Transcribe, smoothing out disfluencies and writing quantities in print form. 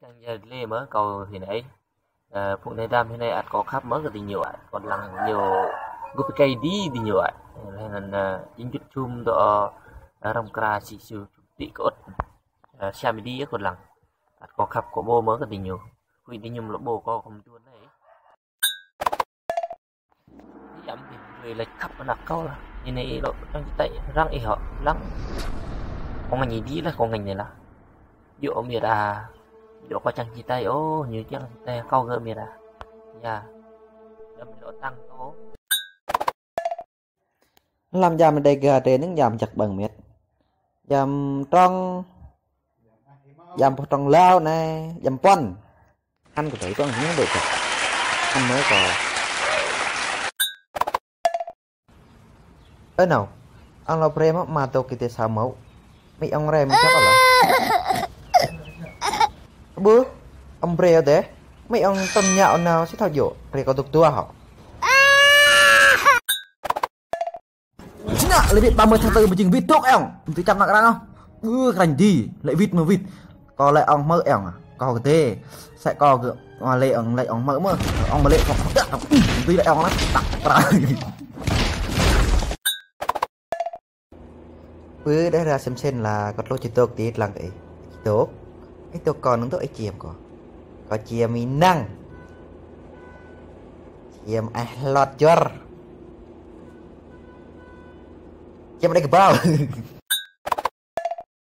Càng giờ lê mới cầu thì nãy phụ này đam thế này ắt có khắp mới cái tình nhiều ạ còn là nhiều group cây đi thì nhiều ạ nên là chính chút chung độ rong kra xì xù tị cốt xa mi đi còn là ắt có khắp của bô mới cái tình nhiều vì đi nhung lỗ bô có không tuôn đấy giảm thì người lại khắp nó nặc câu là như này độ đang tay răng ý họ lắm con ngành gì đi là con ngành này là dụ miệt à dụ có chẳng chi tay ô như chẳng tay câu gỡ miệt à dạ đâm độ tăng ô làm giảm đây gà trên những giảm chặt bằng miệt giảm trong lao này giảm pon ăn của thấy con những được ăn mới có ấy nào ăn lo prem mà tôi kia sao máu mấy ông rem chắc là bữa ông pre thế mấy ông tâm nhạo nào sẽ thao dụ pre có tục tua họ chính là lấy vịt 30 tháng 4 mà chừng vịt thuốc ông tôi chăm nặng không rành gì lại vịt mà vịt có lại ông mơ ẻng à có cái tê sẽ có cái mà lệ ông mơ mơ ông mà lệ không tuy lại ông lắm bữa đây ra xem là có lô chỉ tốt tí lần đấy tốt cái tôi còn nó tốt ấy chiêm có chiêm mi năng chiêm lọt chor chiêm đây cái bao